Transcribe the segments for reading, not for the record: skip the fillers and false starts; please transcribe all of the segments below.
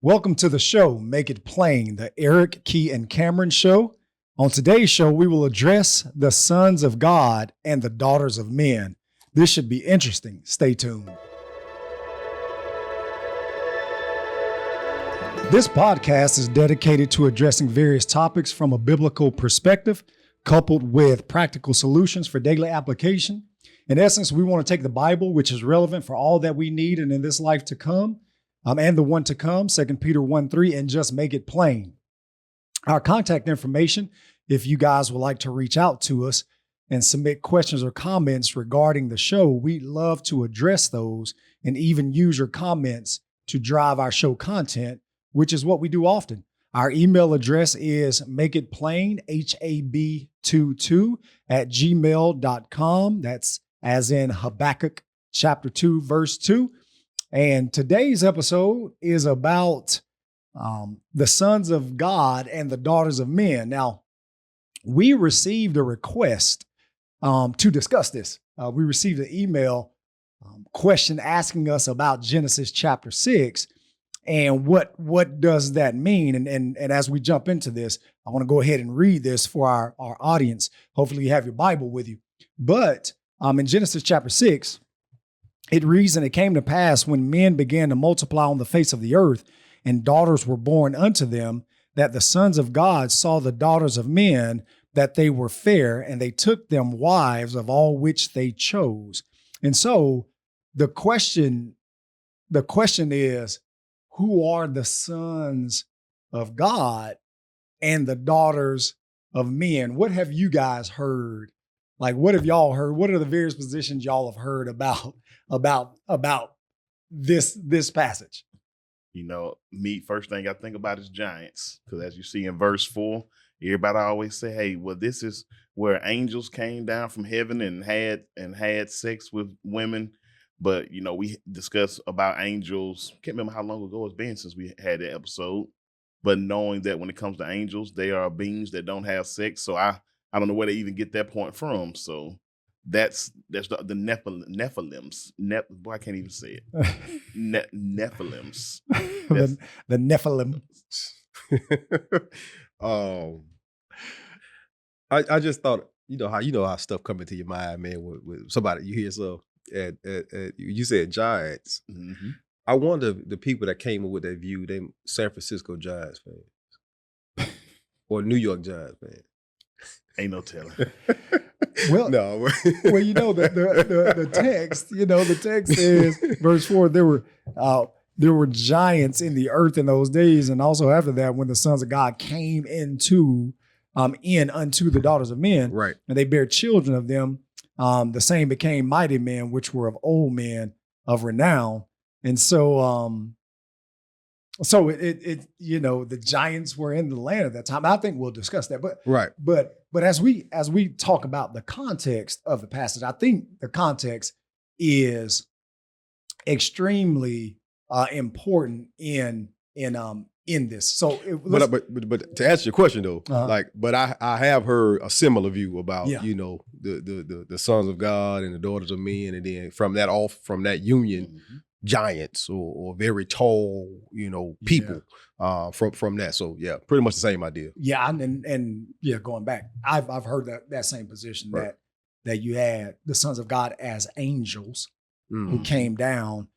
Welcome to the show, Make It Plain, the Eric, Key, and Cameron show. On today's show, we will address the sons of God and the daughters of men. This should be interesting. Stay tuned. This podcast is dedicated to addressing various topics from a biblical perspective, coupled with practical solutions for daily application. In essence, we want to take the Bible, which is relevant for all that we need and in this life to come, and the one to come, 2 Peter 1:3, and just make it plain. Our contact information, if you guys would like to reach out to us and submit questions or comments regarding the show, we'd love to address those and even use your comments to drive our show content, which is what we do often. Our email address is makeitplain, HAB22 @gmail.com. That's as in Habakkuk chapter 2, verse 2. And today's episode is about the sons of God and the daughters of men. Now, we received a request to discuss this. We received an email question asking us about Genesis chapter 6 and what does that mean? And as we jump into this, I want to go ahead and read this for our audience. Hopefully you have your Bible with you. But in Genesis chapter 6, it reads, "And it came to pass when men began to multiply on the face of the earth, and daughters were born unto them, that the sons of God saw the daughters of men, that they were fair, and they took them wives of all which they chose." And so the question is, who are the sons of God and the daughters of men? What have you guys heard? Like, what have y'all heard? What are the various positions y'all have heard about this passage? You know, me, first thing I think about is giants. Because as you see in verse 4, everybody always say, hey, well, this is where angels came down from heaven and had sex with women. But, you know, we discussed about angels. Can't remember how long ago it's been since we had that episode. But knowing that when it comes to angels, they are beings that don't have sex. So I don't know where they even get that point from. So that's the Nephilims. Boy, I can't even say it. Nephilims. the Nephilim. I just thought, you know how stuff come into your mind, man. With somebody you hear so, and you said giants. Mm-hmm. I wonder if the people that came up with that view, they San Francisco Giants fans or New York Giants fans. Ain't no telling. Well, no. Well, you know, the text, the text says, verse 4, there were giants in the earth in those days, and also after that, when the sons of God came unto the daughters of men, right, and they bare children of them, the same became mighty men, which were of old men of renown. And so the giants were in the land at that time. I think we'll discuss that, but right. But as we talk about the context of the passage, I think the context is extremely important in this. So, but to answer your question though, but I have heard a similar view about the sons of God and the daughters of men, and then from that union. Mm-hmm. Giants or very tall, people from that. So yeah, pretty much the same idea. Yeah, and going back, I've heard that same position, right, that you had the sons of God as angels who came down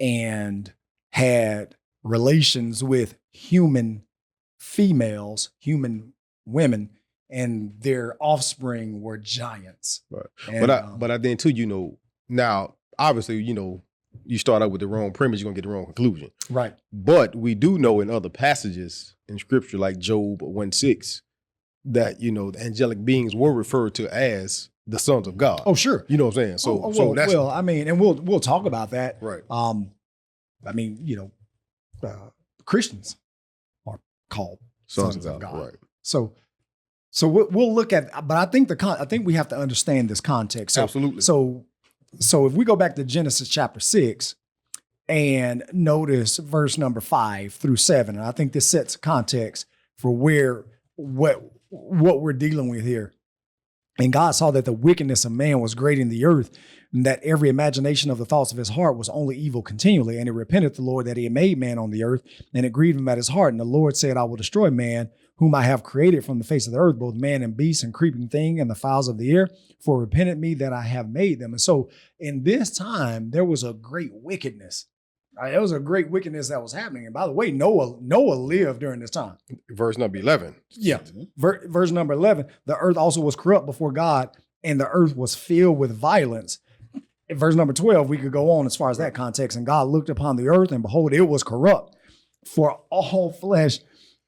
and had relations with human females, human women, and their offspring were giants. Right. And, but I then too, now obviously, you start out with the wrong premise, you're gonna get the wrong conclusion. Right. But we do know in other passages in scripture, like Job 1:6, that the angelic beings were referred to as the sons of God. Oh, sure. You know what I'm saying? So that's I mean, and we'll talk about that. Right. Christians are called sons of God. Right. So we'll look at, but I think we have to understand this context. Absolutely. So if we go back to Genesis chapter 6 and notice verse number 5 through 7, and I think this sets context for what we're dealing with here. And God saw that the wickedness of man was great in the earth, and that every imagination of the thoughts of his heart was only evil continually. And he repented the Lord that he had made man on the earth, and it grieved him at his heart. And the Lord said, I will destroy man, whom I have created from the face of the earth, both man and beast and creeping thing and the fowls of the air, for repented me that I have made them. And so in this time, there was a great wickedness. There was a great wickedness that was happening. And by the way, Noah lived during this time. Verse number 11. Yeah. Verse number 11, the earth also was corrupt before God, and the earth was filled with violence. In verse number 12, we could go on as far as that context. And God looked upon the earth, and behold, it was corrupt, for all flesh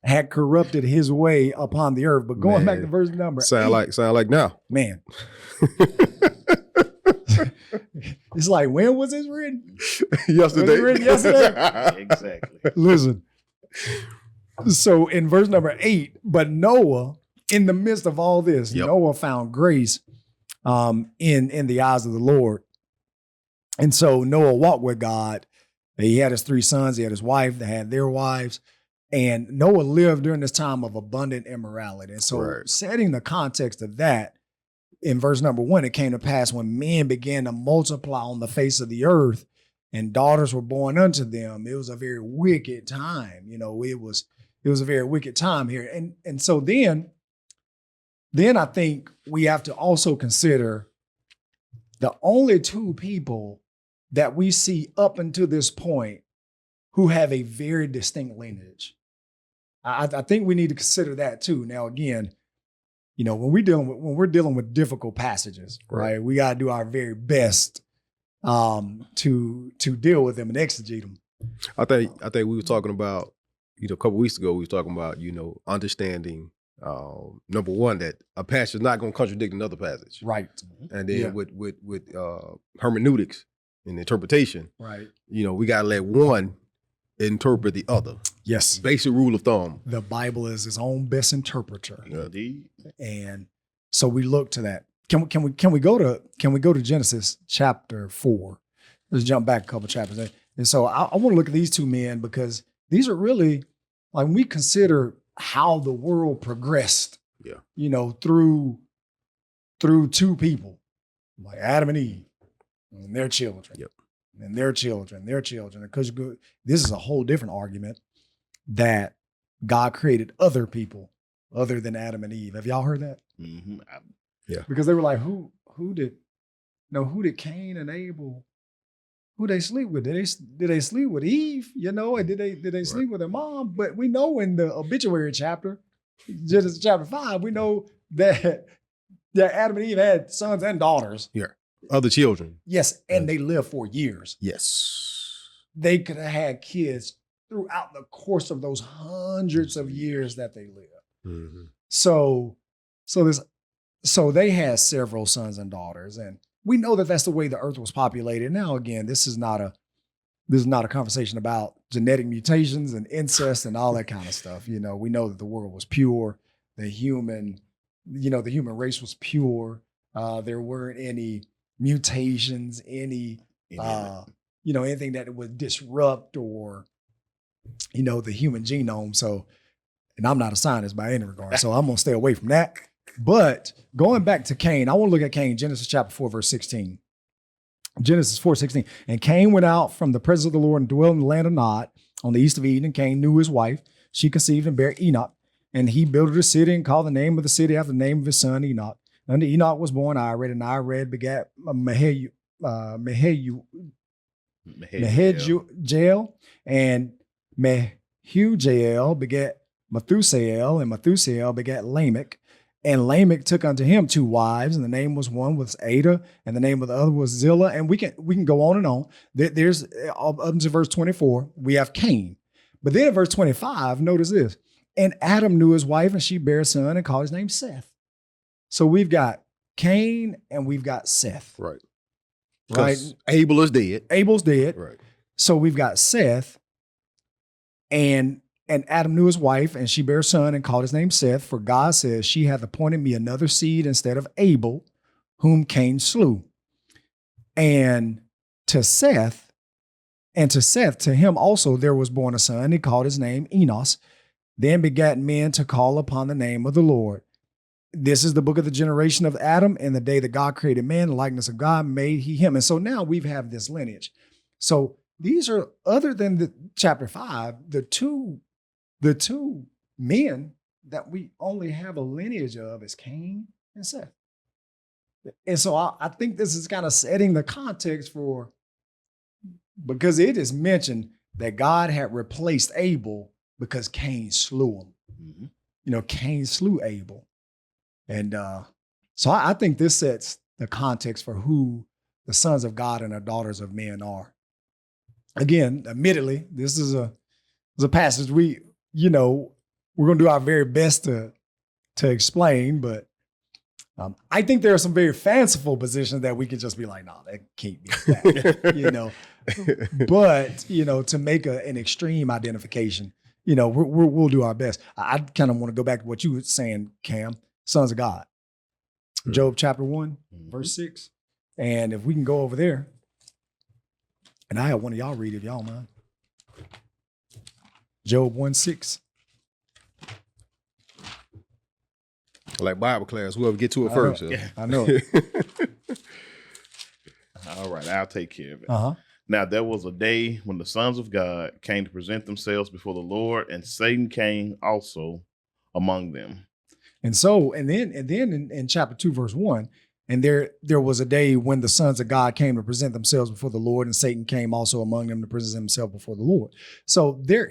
had corrupted his way upon the earth. But going back to verse number 8, sound like now. Man. It's like, when was this written? Yesterday. Was it written yesterday? Exactly. Listen. So in verse number 8, but Noah, in the midst of all this, Noah found grace in the eyes of the Lord. And so Noah walked with God. He had his 3 sons. He had his wife. They had their wives. And Noah lived during this time of abundant immorality. And so setting the context of that, in verse number 1, it came to pass when men began to multiply on the face of the earth and daughters were born unto them. It was a very wicked time. You know, it was a very wicked time here. And so then I think we have to also consider the only 2 people that we see up until this point who have a very distinct lineage. I think we need to consider that too. Now, again, you know, when we're dealing with difficult passages, right? We got to do our very best to deal with them and exegete them. I think we were talking about, you know, a couple weeks ago, we were talking about, you know, understanding number one, that a passage is not going to contradict another passage, right? And then with hermeneutics and interpretation, right? You know, we got to let one interpret the other. Yes. Basic rule of thumb. The Bible is its own best interpreter. Indeed. And so we look to that. Can we go to Genesis chapter 4? Let's jump back a couple chapters. And so I want to look at these 2 men, because these are really, like, when we consider how the world progressed, you know, through 2 people, like Adam and Eve and their children. And their children. Because this is a whole different argument that God created other people other than Adam and Eve. Have y'all heard that? Mm-hmm. Yeah. Because they were like, who did Cain and Abel, who they sleep with? Did they sleep with Eve? You know, and did they sleep with their mom? But we know in the obituary chapter, Genesis chapter 5, we know that Adam and Eve had sons and daughters. Yeah. Other children. Yes, and they lived for years. Yes. They could have had kids throughout the course of those hundreds of years that they lived. Mm-hmm. So they had several sons and daughters, and we know that that's the way the earth was populated. Now, again, this is not a conversation about genetic mutations and incest and all that kind of stuff. You know, we know that the world was pure. The human race was pure. There weren't any mutations, anything that would disrupt or, you know, the human genome. So, and I'm not a scientist by any regard, so I'm going to stay away from that. But going back to Cain, I want to look at Cain, Genesis chapter 4, verse 16. Genesis 4:16. And Cain went out from the presence of the Lord and dwelt in the land of Nod on the east of Eden. Cain knew his wife. She conceived and bare Enoch. And he builded a city and called the name of the city after the name of his son Enoch. And Enoch was born Ired, and Ired begat Mehujael, and Mehujael begat Methusael, and Methusael begat Lamech. And Lamech took unto him 2 wives, and the name was one was Ada, and the name of the other was Zillah. And we can go on and on. There's up to verse 24, we have Cain. But then in verse 25, notice this. And Adam knew his wife, and she bare a son and called his name Seth. So we've got Cain and we've got Seth. Right. Right. Abel is dead. Abel's dead. Right. So we've got Seth, and Adam knew his wife, and she bare a son and called his name Seth, for God says, she hath appointed me another seed instead of Abel, whom Cain slew. And to Seth, to him also there was born a son. He called his name Enos. Then begat men to call upon the name of the Lord. this is the book of the generation of Adam. In the day that God created man, the likeness of God made he him. And so now we have this lineage. So these are, other than the chapter 5, the two men that we only have a lineage of is Cain and Seth. And so I think this is kind of setting the context for, because it is mentioned that God had replaced Abel because Cain slew him. Mm-hmm. Cain slew Abel. And so I think this sets the context for who the sons of God and the daughters of men are. Again, admittedly, this is a passage we're going to do our very best to explain, but I think there are some very fanciful positions that we could just be like, no, that can't be that, But, to make an extreme identification, we'll do our best. I kind of want to go back to what you were saying, Cam, sons of God. Job chapter 1, verse 6. And if we can go over there, and I have one of y'all read it, if y'all mind. Job 1:6. Like Bible class, whoever get to it first. I know. All right, I'll take care of it. Uh-huh. Now, there was a day when the sons of God came to present themselves before the Lord, and Satan came also among them. And then in chapter 2, verse 1, and there was a day when the sons of God came to present themselves before the Lord, and Satan came also among them to present himself before the Lord. So there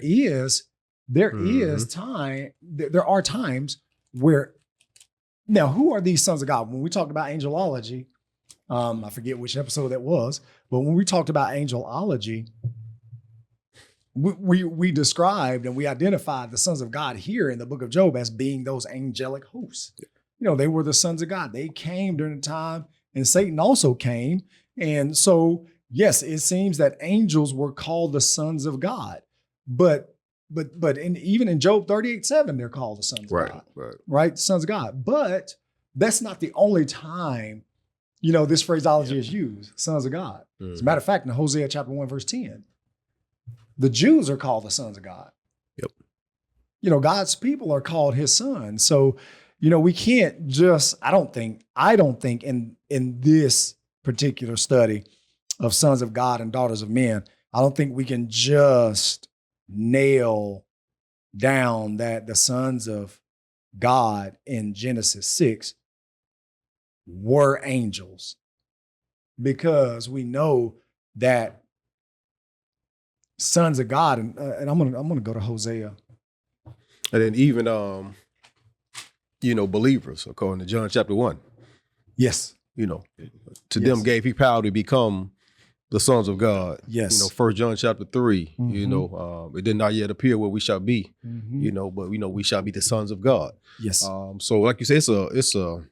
are times where, now, who are these sons of God? When we talked about angelology, I forget which episode that was, but when we talked about angelology, we described and we identified the sons of God here in the book of Job as being those angelic hosts. They were the sons of God. They came during the time, and Satan also came. And so, yes, it seems that angels were called the sons of God, but even in Job 38:7, they're called the sons of God. Right? The sons of God. But that's not the only time, this phraseology is used, sons of God. Mm-hmm. As a matter of fact, in Hosea chapter 1, verse 10, the Jews are called the sons of God. Yep. God's people are called his sons. So, we can't just, I don't think in this particular study of sons of God and daughters of men, I don't think we can just nail down that the sons of God in Genesis 6 were angels, because we know that sons of God, and I'm gonna go to Hosea, and then even believers, according to John chapter 1. Yes, to them gave he power to become the sons of God. Yes. 1 John chapter 3, mm-hmm. It did not yet appear where we shall be, mm-hmm. But we shall be the sons of God. Yes. So like you say, it's a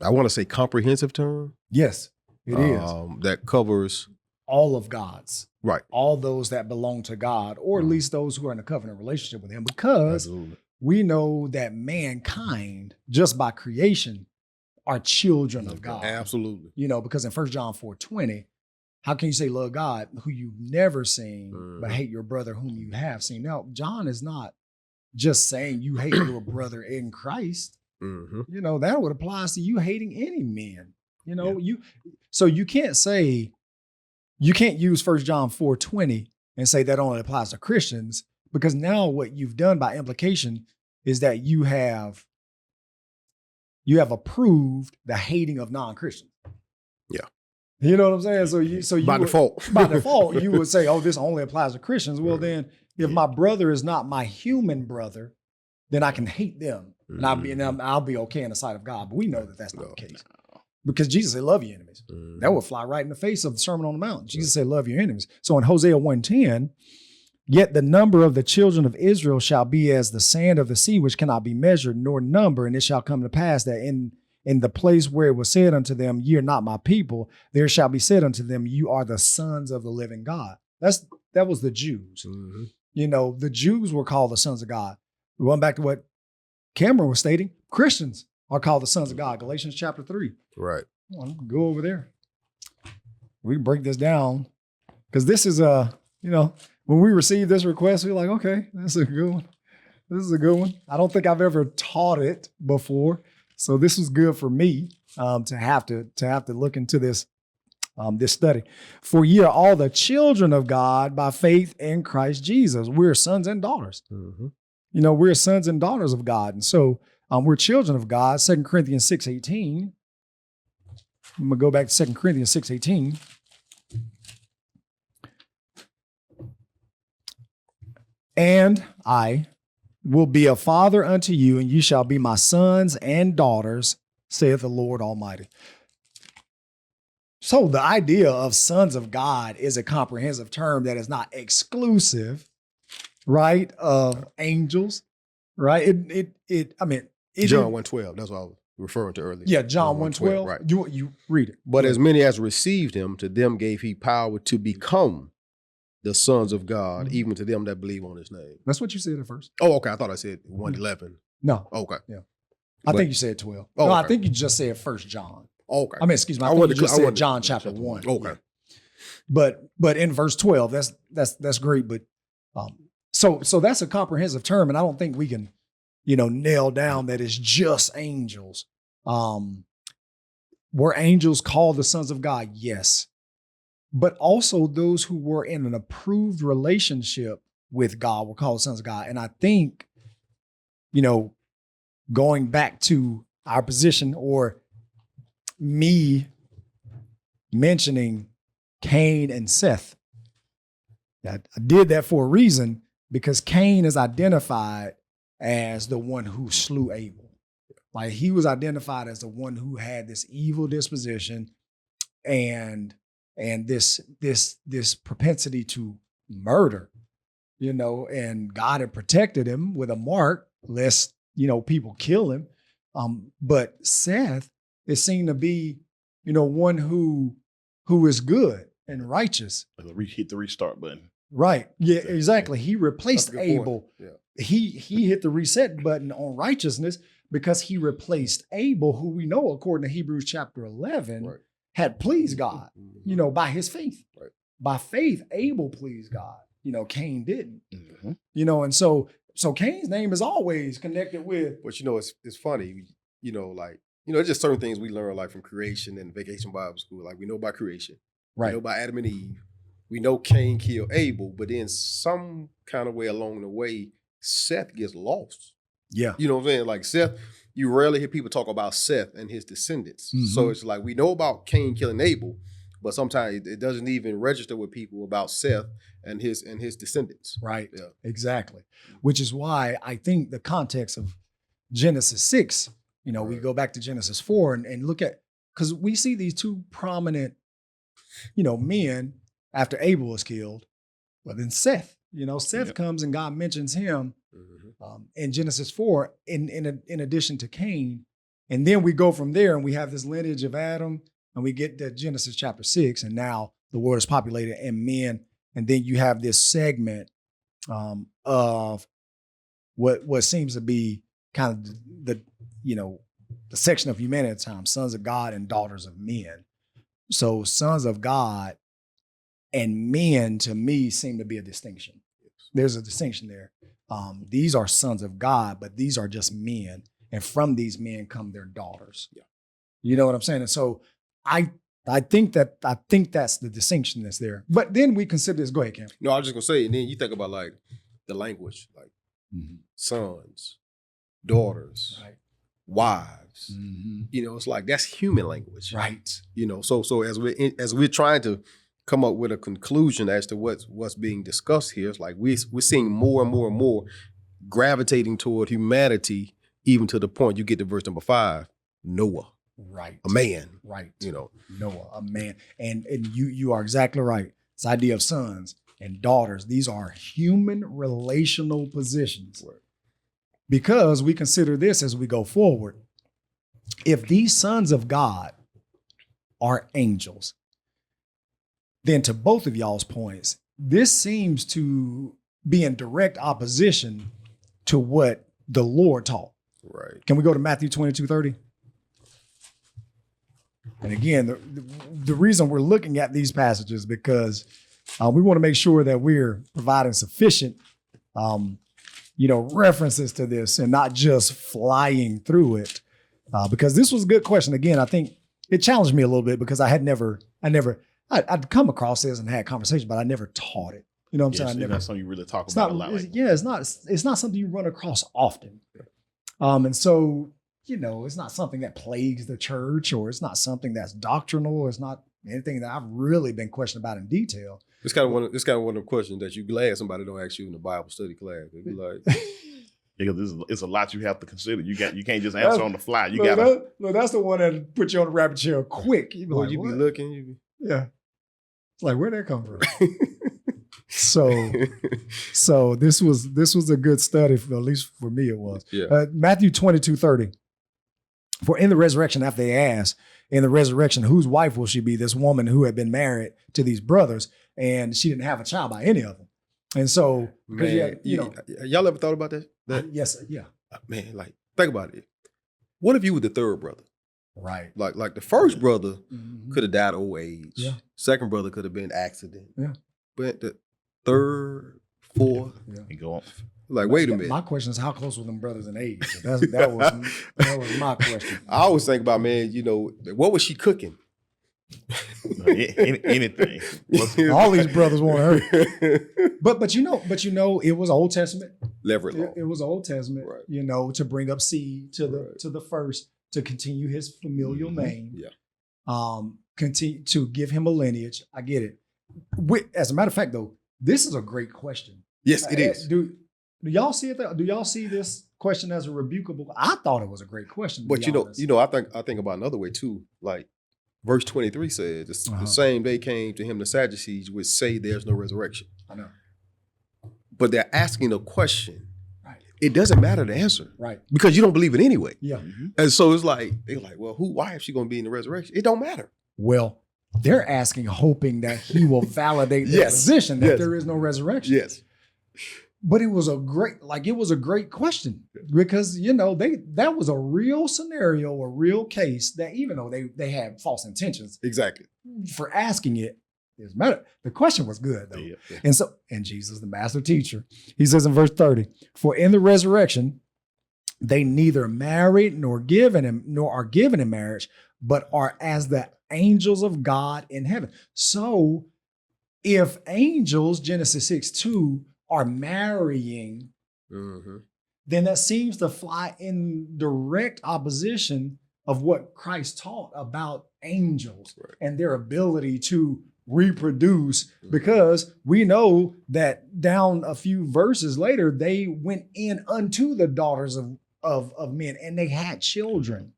I want to say comprehensive term. Yes, it is. That covers all of God's. Right. All those that belong to God, or at least those who are in a covenant relationship with him, because Absolutely. We know that mankind, just by creation, are children of God. Absolutely. Because in 1 John 4:20, how can you say love God who you've never seen, but hate your brother whom you have seen? Now, John is not just saying you hate your brother in Christ. Mm-hmm. That would apply to you hating any men. So you can't use 1 John 4:20 and say that only applies to Christians, because now what you've done by implication is that you have approved the hating of non-Christians. Yeah. You know what I'm saying? So by default, you would say, oh, this only applies to Christians. Well, then if my brother is not my human brother, then I can hate them. And I'll be okay in the sight of God. But we know that that's not the case. Because Jesus said, love your enemies. That would fly right in the face of the Sermon on the Mount. Jesus said, love your enemies. So in Hosea 1:10, yet the number of the children of Israel shall be as the sand of the sea, which cannot be measured nor numbered. And it shall come to pass that in the place where it was said unto them, ye are not my people, there shall be said unto them, you are the sons of the living God. That was the Jews. Mm-hmm. The Jews were called the sons of God. We went back to what Cameron was stating. Christians are called the sons of God. Galatians chapter 3. Right. Go over there. We break this down, because this is when we receive this request, we're like, okay, that's a good one. This is a good one. I don't think I've ever taught it before, so this was good for me to have to look into this this study. For ye are all the children of God by faith in Christ Jesus. We're sons and daughters. Mm-hmm. You know, we're sons and daughters of God, and so we're children of God. 2 Corinthians 6:18. I'm gonna go back to 2 Corinthians 6:18. And I will be a father unto you, and you shall be my sons and daughters, saith the Lord Almighty. So the idea of sons of God is a comprehensive term that is not exclusive, right, of angels, right? John 1:12. That's what I was referring to earlier. Yeah, John 1:12. Right. You read it. But as many as received him, to them gave he power to become the sons of God, even to them that believe on his name. That's what you said at first. Oh, okay. I thought I said 1:11. No. Okay. Yeah. I think you said 12. Oh, no, okay. I think you just said 1 John. Okay. I mean, excuse me. I think you just said John chapter 1. Okay. Yeah. But in verse 12, that's great. But so that's a comprehensive term, and I don't think we can, nail down that it's just angels. Were angels called the sons of God? Yes. But also those who were in an approved relationship with God were called sons of God. And I think, going back to our position or me mentioning Cain and Seth, I did that for a reason, because Cain is identified as the one who slew Abel. Like, he was identified as the one who had this evil disposition and this propensity to murder, and God had protected him with a mark lest, people kill him. But Seth is seen to be, one who is good and righteous. Hit the restart button. Right. Yeah, exactly. He replaced Abel. Yeah. He hit the reset button on righteousness because he replaced Abel, who we know, according to Hebrews chapter 11, Right. had pleased God, by his faith. Right. By faith, Abel pleased God. Cain didn't. Mm-hmm. And so Cain's name is always connected with. But it's funny, it's just certain things we learn, like from creation and Vacation Bible School. Like, we know about creation. Right. We know about Adam and Eve. We know Cain killed Abel, but then some kind of way along the way, Seth gets lost. Yeah. You know what I'm saying? Like, Seth, you rarely hear people talk about Seth and his descendants. Mm-hmm. So it's like, we know about Cain killing Abel, but sometimes it doesn't even register with people about Seth and his descendants. Right. Yeah. Exactly. Which is why I think the context of Genesis 6, we go back to Genesis 4 and look at, because we see these two prominent, men after Abel was killed. But then Seth, Seth comes and God mentions him in Genesis 4 in addition to Cain. And then we go from there and we have this lineage of Adam, and we get to Genesis chapter 6, and now the world is populated and men. And then you have this segment of what seems to be kind of the section of humanity at the time, sons of God and daughters of men. So sons of God and men, to me, seem to be a distinction. There's a distinction there. These are sons of God, but these are just men. And from these men come their daughters. Yeah. You know what I'm saying? And so I think that's the distinction that's there. But then we consider this. Go ahead, Cam. No, I was just gonna say, and then you think about like the language, like sons, daughters, Right. wives. Mm-hmm. It's like that's human language, Right. So as we're trying to come up with a conclusion as to what's being discussed here, it's like we're seeing more and more and more gravitating toward humanity, even to the point you get to verse number 5, Noah. Right. A man. Right. Noah, a man. And you are exactly right. This idea of sons and daughters, these are human relational positions. Right. Because we consider this as we go forward. If these sons of God are angels, then to both of y'all's points, this seems to be in direct opposition to what the Lord taught. Right. Can we go to Matthew 22:30? And again, the reason we're looking at these passages because we want to make sure that we're providing sufficient, references to this and not just flying through it. Because this was a good question. Again, I think it challenged me a little bit because I'd come across this and had conversations, but I never taught it. You know what I'm saying? That's something you really talk about a lot. It's not something you run across often. And so, it's not something that plagues the church, or it's not something that's doctrinal, or it's not anything that I've really been questioned about in detail. It's kind of one of the questions that you're glad somebody don't ask you in the Bible study class. They'd be like, because it's a lot you have to consider. You can't just answer on the fly. You gotta. That's the one that put you on the rabbit chair quick. You be like, you be looking. Yeah. It's like, where'd that come from? So this was a good study, at least for me it was. Yeah. Matthew 22:30. For in the resurrection, after they asked, in the resurrection, whose wife will she be? This woman who had been married to these brothers, and she didn't have a child by any of them. And so, man, y'all ever thought about that? Yes, yeah. Man, like, think about it. What if you were the third brother? Right. Like the first brother could have died old age. Yeah. Second brother could have been accident. Yeah. But the third, fourth, and go on. Like, wait a minute. My question is, how close were them brothers in age? That was my question. I always think about, man, what was she cooking? Anything. All these brothers want her. But it was Old Testament. Leverett. It was Old Testament, right. To bring up seed to the first, to continue his familial name. Yeah. Continue to give him a lineage. I get it. As a matter of fact, though, this is a great question. Yes, it is. Do y'all see it? Do y'all see this question as a rebukable? I thought it was a great question. But I think about another way too. Like verse 23 says, the same day came to him the Sadducees, which say there's no resurrection. I know. But they're asking a question. Right. It doesn't matter the answer. Right. Because you don't believe it anyway. Yeah. Mm-hmm. And so it's like, they're like, well, why is she going to be in the resurrection? It don't matter. Well, they're asking, hoping that he will validate their position that there is no resurrection. Yes. But it was a great question because, that was a real scenario, a real case that even though they had false intentions. Exactly. For asking it, doesn't matter. The question was good though. Yeah. And Jesus, the master teacher, he says in verse 30, for in the resurrection, they neither married nor are given in marriage, but are as the angels of God in heaven. So if angels, Genesis 6:2, are marrying, then that seems to fly in direct opposition of what Christ taught about angels and their ability to reproduce, because we know that down a few verses later, they went in unto the daughters of men and they had children.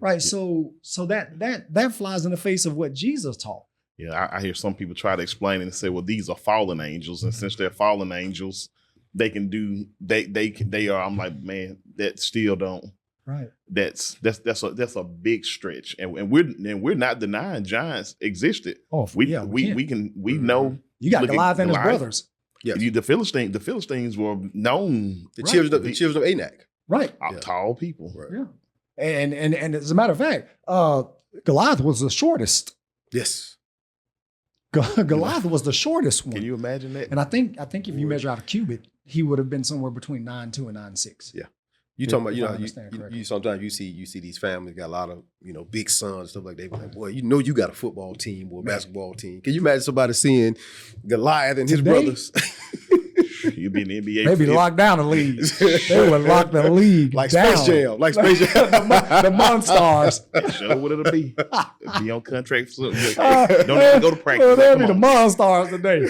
Right. So that flies in the face of what Jesus taught. Yeah, I hear some people try to explain it and say, well, these are fallen angels. And since they're fallen angels, they can do, they are, I'm like, man, that still don't. Right. That's a big stretch. And we're not denying giants existed. Oh, we know. You got Goliath and his brothers. Yeah. The Philistines were known. The children of Anak. Right. Tall people. Right. Yeah. And as a matter of fact, Goliath was the shortest. Yes. Goliath was the shortest one. Can you imagine that? And I think if you measure out a cubit, he would have been somewhere between 9'2" and 9'6". Yeah. You talking about, you sometimes you see these families got a lot of, big sons, stuff like that. They be like, boy, you got a football team or a basketball team. Can you imagine somebody seeing Goliath and his brothers? You'd be in the NBA. They'd be locked down the league. They would lock the league like down. Space Jam. The Monstars. Show what it'll be. Be on contract. Don't even go to practice. Well, they'll be the Monstars today.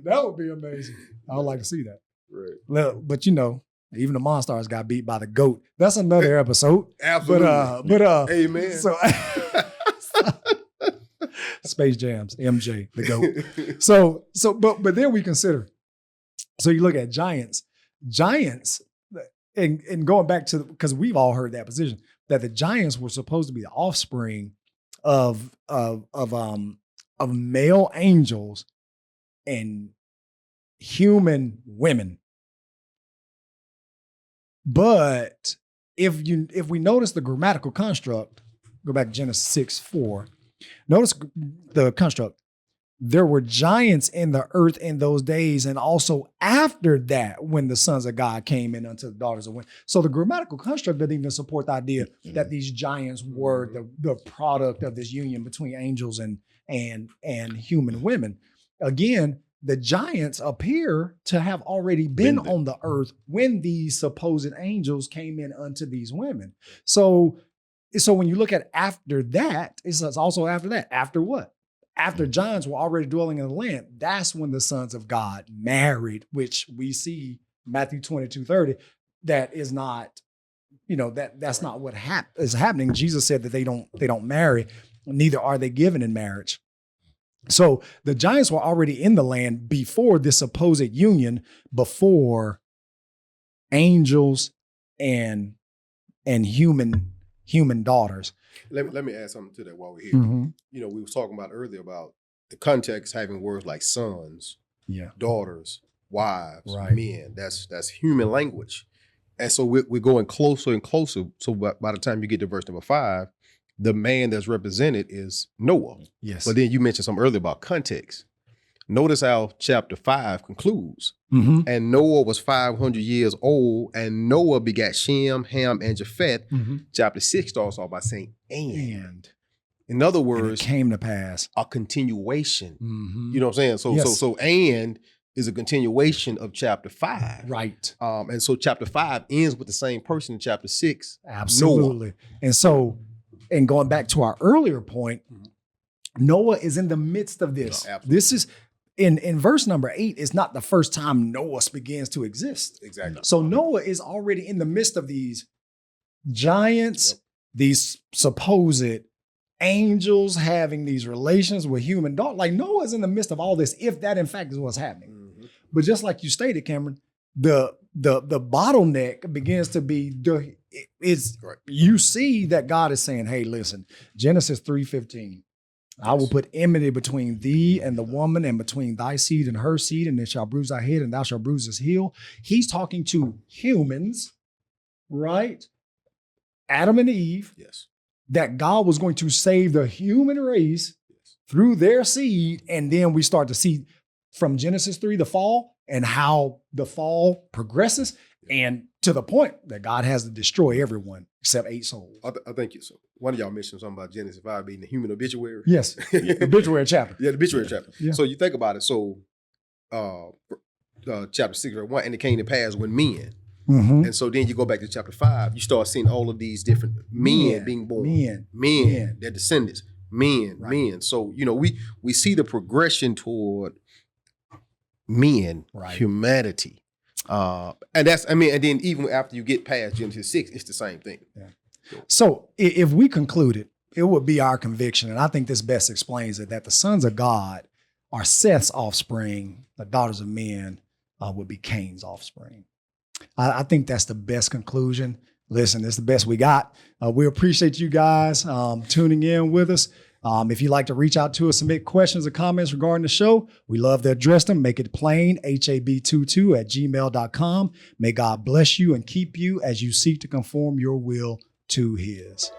That would be amazing. I would like to see that. Right. But even the Monstars got beat by the GOAT. That's another episode. Absolutely. But amen. So Space Jams, MJ, the GOAT. But then we consider. So you look at giants, and going back to, because we've all heard that position, that the giants were supposed to be the offspring of male angels and human women. But if we notice the grammatical construct, go back to Genesis 6:4, notice the construct. there were giants in the earth in those days, and also after that, when the sons of God came in unto the daughters of women. So the grammatical construct doesn't even support the idea that these giants were the product of this union between angels and human women. Again, the giants appear to have already been on the earth when these supposed angels came in unto these women. So when you look at after that, it's also after that. After what? After giants were already dwelling in the land, that's when the sons of God married, which we see Matthew 22:30. That is not, that's not what is happening. Jesus said that they don't marry, neither are they given in marriage. So the giants were already in the land before this supposed union, before angels and human daughters. Let me add something to that while we're here. We was talking about earlier about the context having words like sons, daughters, wives, men. That's human language. And so we're going closer and closer. So by the time you get to verse number 5, the man that's represented is Noah. Yes. But then you mentioned something earlier about context. Notice how chapter 5 concludes. And Noah was 500 years old, and Noah begat Shem, Ham, and Japheth. Chapter 6 starts off by saying, and. In other words, it came to pass. A continuation. You know what I'm saying? So and is a continuation of chapter 5. Right. And so chapter 5 ends with the same person in chapter 6. Absolutely. Noah. And so, and going back to our earlier point, Noah is in the midst of this. This is in verse number 8, it's not the first time Noah begins to exist. Exactly. So Noah is already in the midst of these giants, these supposed angels having these relations with human daughters. Like Noah is in the midst of all this, if that in fact is what's happening. But just like you stated, Cameron, the bottleneck begins to be you see that God is saying, hey, listen, Genesis 3:15. I will put enmity between thee and the woman, and between thy seed and her seed, and it shall bruise thy head, and thou shalt bruise his heel. He's talking to humans, right? Adam and Eve. Yes. That God was going to save the human race through their seed. And then we start to see from Genesis 3, the fall, and how the fall progresses, and to the point that God has to destroy everyone except 8 souls. I think so. One of y'all mentioned something about Genesis 5 being the human obituary. Yes, the obituary chapter. Yeah, the obituary chapter. Yeah. So you think about it. So chapter 6, verse 1, and it came to pass when men. And so then you go back to chapter 5, you start seeing all of these different men being born. Men, their descendants. Men. So, we see the progression toward men, humanity. And then even after you get past Genesis 6, it's the same thing. Yeah. So if we concluded, it would be our conviction, and I think this best explains it, that the sons of God are Seth's offspring, the daughters of men would be Cain's offspring. I think that's the best conclusion. Listen, it's the best we got. We appreciate you guys tuning in with us. If you'd like to reach out to us, submit questions or comments regarding the show, we love to address them. Make it plain, hab22@gmail.com. May God bless you and keep you as you seek to conform your will to his.